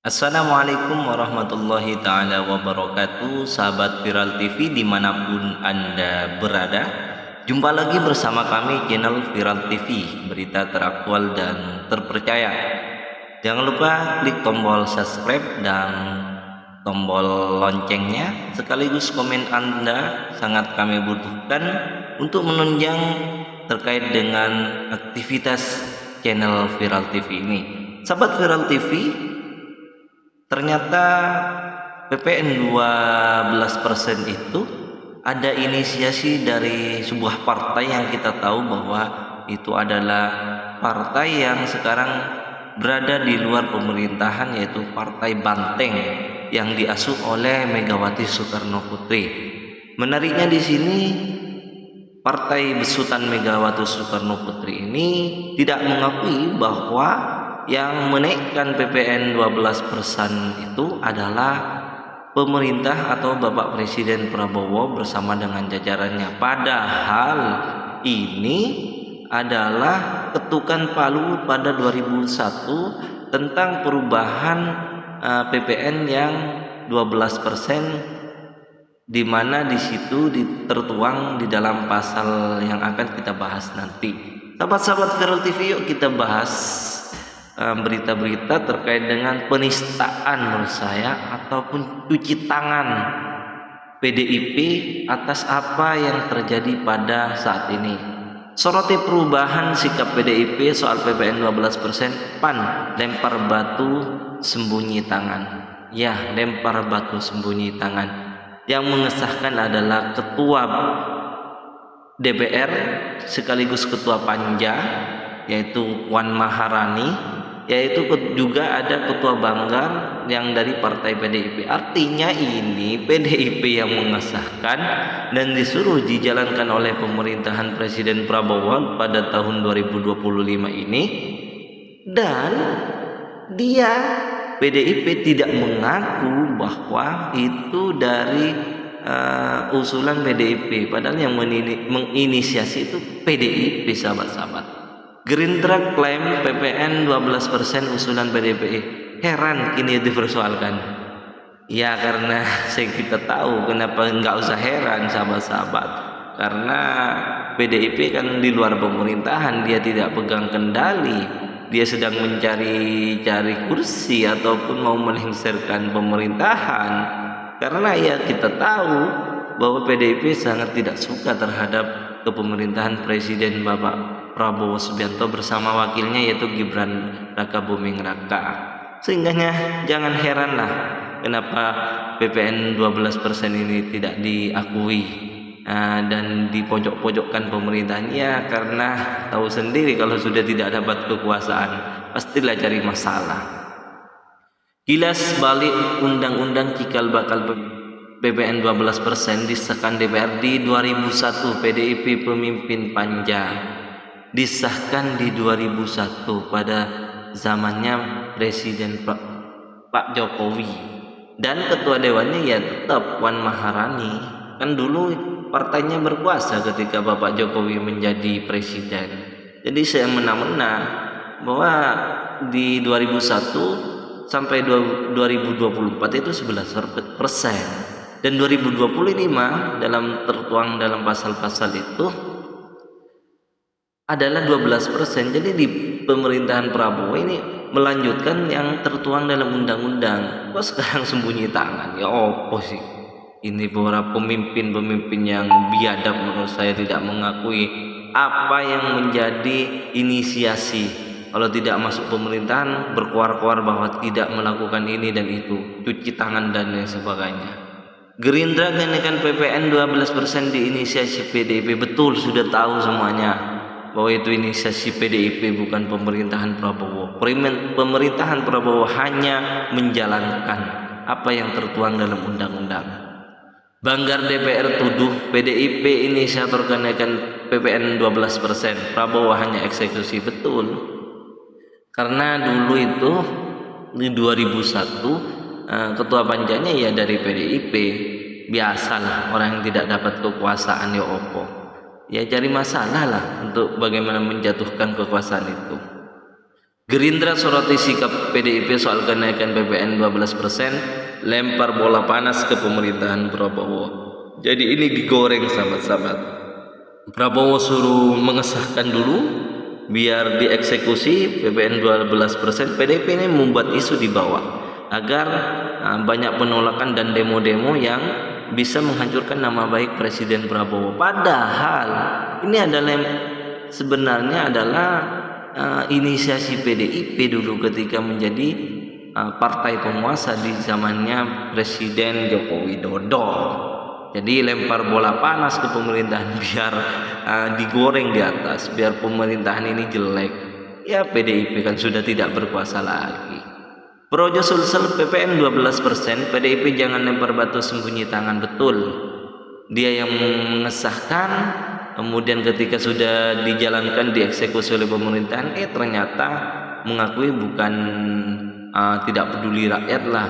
Assalamualaikum warahmatullahi ta'ala wabarakatuh. Sahabat Viral TV dimanapun Anda berada, jumpa lagi bersama kami channel Viral TV, berita teraktual dan terpercaya. Jangan lupa klik tombol subscribe dan tombol loncengnya, sekaligus komen Anda sangat kami butuhkan untuk menunjang terkait dengan aktivitas channel Viral TV ini. Sahabat Viral TV, ternyata PPN 12% itu ada inisiasi dari sebuah partai yang kita tahu bahwa itu adalah partai yang sekarang berada di luar pemerintahan, yaitu Partai Banteng yang diasuh oleh Megawati Soekarno Putri. Menariknya di sini, partai besutan Megawati Soekarno Putri ini tidak mengakui bahwa yang menaikkan PPN 12% itu adalah pemerintah atau Bapak Presiden Prabowo bersama dengan jajarannya. Padahal ini adalah ketukan palu pada 2001 tentang perubahan PPN yang 12%, di mana di situ tertuang di dalam pasal yang akan kita bahas nanti. Sahabat-sahabat Viral TV, yuk kita bahas berita-berita terkait dengan penistaan menurut saya ataupun cuci tangan PDIP atas apa yang terjadi pada saat ini. Soroti perubahan sikap PDIP soal PPN 12%, PAN lempar batu sembunyi tangan. Ya, lempar batu sembunyi tangan. Yang mengesahkan adalah Ketua DPR sekaligus Ketua Panja, yaitu Puan Maharani, yaitu juga ada Ketua Banggar yang dari partai PDIP. Artinya ini PDIP yang mengesahkan dan disuruh dijalankan oleh pemerintahan Presiden Prabowo pada tahun 2025 ini, dan dia PDIP tidak mengaku bahwa itu dari usulan PDIP, padahal yang menginisiasi itu PDIP. Sahabat-sahabat, Gerindra klaim PPN 12% usulan PDIP. Heran kini dipersoalkan. Ya, karena kita tahu kenapa nggak usah heran sahabat-sahabat, karena PDIP kan di luar pemerintahan, dia tidak pegang kendali, dia sedang mencari kursi ataupun mau melengsarkan pemerintahan. Karena ya kita tahu bahwa PDIP sangat tidak suka terhadap kepemerintahan Presiden Bapak Prabowo Subianto bersama wakilnya yaitu Gibran Raka Buming Raka. Sehingga jangan heranlah kenapa PPN 12% ini tidak diakui dan dipojok-pojokkan pemerintahannya, karena tahu sendiri kalau sudah tidak dapat kekuasaan pastilah cari masalah. Kilas balik undang-undang cikal bakal PPN 12% disahkan DPR di 2001. PDIP pemimpin Panja disahkan di 2001 pada zamannya Presiden Pak Jokowi, dan ketua dewannya ya tetap Puan Maharani. Kan dulu partainya berkuasa ketika Bapak Jokowi menjadi presiden. Jadi saya mena-mena bahwa di 2001 sampai 2024 itu 11%, dan 2025 tertuang dalam pasal-pasal itu adalah 12%. Jadi di pemerintahan Prabowo ini melanjutkan yang tertuang dalam undang-undang. Kok sekarang sembunyi tangan? Ya opo sih? Ini para pemimpin yang biadab menurut saya tidak mengakui apa yang menjadi inisiasi. Kalau tidak masuk pemerintahan berkuar-kuar bahwa tidak melakukan ini dan itu, cuci tangan dan lain sebagainya. Gerindra kenaikan PPN 12% diinisiasi PDIP. Betul, sudah tahu semuanya bahwa itu inisiasi PDIP, bukan pemerintahan Prabowo. Pemerintahan Prabowo hanya menjalankan apa yang tertuang dalam undang-undang. Banggar DPR tuduh PDIP inisiator kenaikan PPN 12%, Prabowo hanya eksekusi. Betul, karena dulu itu di 2001 ketua panjanya ya dari PDIP. Biasalah orang yang tidak dapat kekuasaan ya opo, ya cari masalah lah untuk bagaimana menjatuhkan kekuasaan itu. Gerindra soroti sikap PDIP soal kenaikan PPN 12%, lempar bola panas ke pemerintahan Prabowo. Jadi ini digoreng sahabat-sahabat. Prabowo suruh mengesahkan dulu biar dieksekusi PPN 12%. PDIP ini membuat isu di bawah agar banyak penolakan dan demo-demo yang bisa menghancurkan nama baik Presiden Prabowo. Padahal ini adalah sebenarnya adalah inisiasi PDIP dulu ketika menjadi partai penguasa di zamannya Presiden Joko Widodo. Jadi lempar bola panas ke pemerintahan biar digoreng di atas, biar pemerintahan ini jelek. Ya PDIP kan sudah tidak berkuasa lagi. Projo Sulsel PPN 12%, PDIP jangan lempar batu sembunyi tangan. Betul, dia yang mengesahkan, kemudian ketika sudah dijalankan dieksekusi oleh pemerintahan, ternyata mengakui bukan tidak peduli rakyat lah,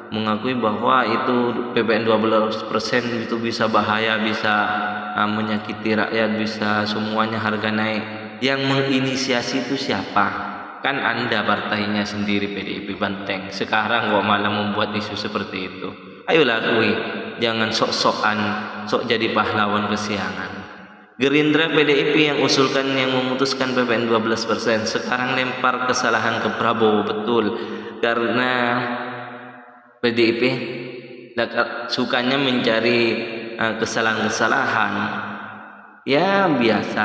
mengakui bahwa itu PPN 12% itu bisa bahaya, bisa menyakiti rakyat, bisa semuanya harga naik. Yang menginisiasi itu siapa? Kan Anda partainya sendiri, PDIP Banteng. Sekarang kok malah membuat isu seperti itu. Ayolah akui, jangan sok-sokan, sok jadi pahlawan kesiangan. Gerindra PDIP yang usulkan, yang memutuskan PPN 12%, sekarang lempar kesalahan ke Prabowo. Betul, karena PDIP sukanya mencari kesalahan-kesalahan. Ya biasa,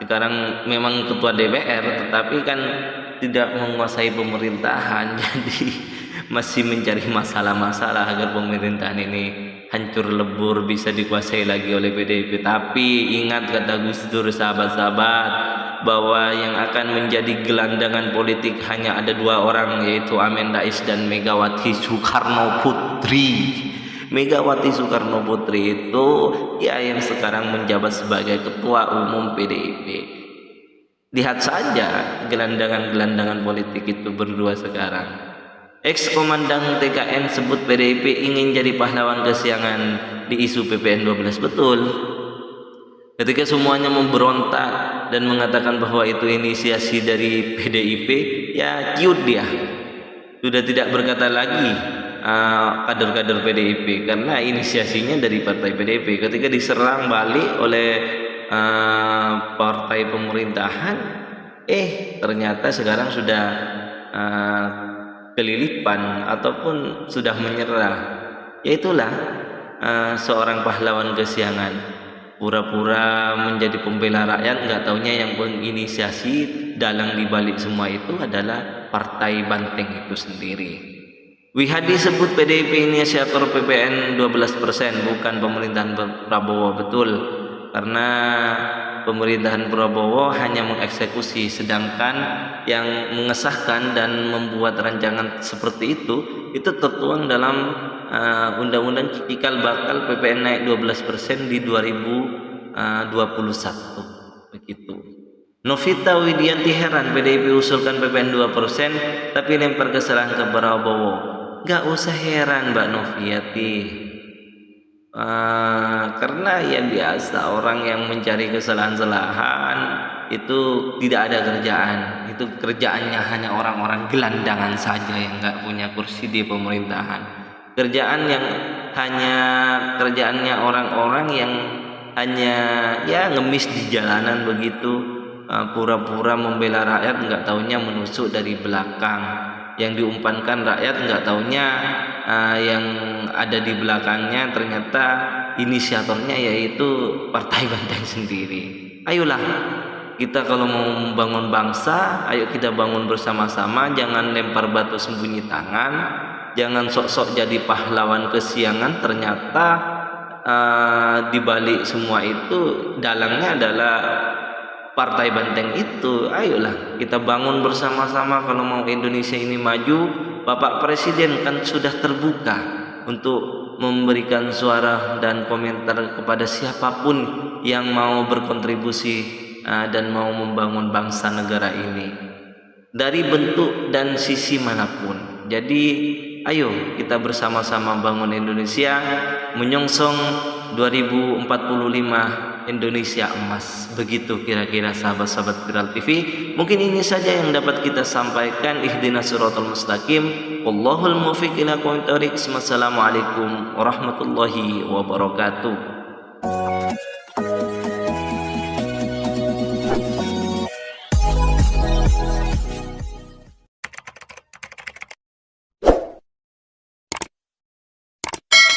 sekarang memang ketua DPR tetapi kan tidak menguasai pemerintahan, jadi masih mencari masalah-masalah agar pemerintahan ini hancur lebur, bisa dikuasai lagi oleh PDIP. Tapi ingat kata Gus Dur, sahabat-sahabat, bahwa yang akan menjadi gelandangan politik hanya ada dua orang, yaitu Amin Rais dan Megawati Soekarno Putri. Megawati Soekarno Putri itu ya yang sekarang menjabat sebagai ketua umum PDIP. Lihat saja gelandangan-gelandangan politik itu berdua sekarang. Ex-komandan TKN sebut PDIP ingin jadi pahlawan kesiangan di isu PPN 12. Betul. Ketika semuanya memberontak dan mengatakan bahwa itu inisiasi dari PDIP, ya ciut dia. Sudah tidak berkata lagi kader-kader PDIP karena inisiasinya dari partai PDIP. Ketika diserang balik oleh partai pemerintahan, ternyata sekarang sudah kelilipan ataupun sudah menyerah. Yaitulah seorang pahlawan kesiangan, pura-pura menjadi pembela rakyat, nggak taunya yang menginisiasi dalang dibalik semua itu adalah partai Banteng itu sendiri. Wihadi sebut PDIP inisiator PPN 12%, bukan pemerintahan Prabowo. Betul, karena pemerintahan Prabowo hanya mengeksekusi, sedangkan yang mengesahkan dan membuat rancangan seperti itu tertuang dalam undang-undang cikal bakal PPN naik 12% di 2021. Begitu. Novita Widianti heran PDIP usulkan PPN 2% tapi lempar kesalahan ke Prabowo. Gak usah heran Mbak Noviati, karena ya biasa, orang yang mencari kesalahan-kesalahan itu tidak ada kerjaan. Itu kerjaannya hanya orang-orang gelandangan saja yang gak punya kursi di pemerintahan. Kerjaannya orang-orang yang hanya ya ngemis di jalanan begitu, pura-pura membela rakyat, nggak taunya menusuk dari belakang. Yang diumpankan rakyat nggak taunya yang ada di belakangnya ternyata inisiatornya yaitu partai Banteng sendiri. Ayolah, kita kalau mau membangun bangsa, ayo kita bangun bersama-sama. Jangan lempar batu sembunyi tangan, jangan sok-sok jadi pahlawan kesiangan. Ternyata di balik semua itu dalangnya adalah partai Banteng itu. Ayolah kita bangun bersama-sama kalau mau Indonesia ini maju. Bapak Presiden kan sudah terbuka untuk memberikan suara dan komentar kepada siapapun yang mau berkontribusi dan mau membangun bangsa negara ini dari bentuk dan sisi manapun. Jadi ayo kita bersama-sama bangun Indonesia, menyongsong 2045 Indonesia emas. Begitu kira-kira sahabat-sahabat Viral TV. Mungkin ini saja yang dapat kita sampaikan. Ihdinas siratal mustaqim. Wallahul muwaffiq ila aqwamit thoriq. Wassalamualaikum warahmatullahi wabarakatuh.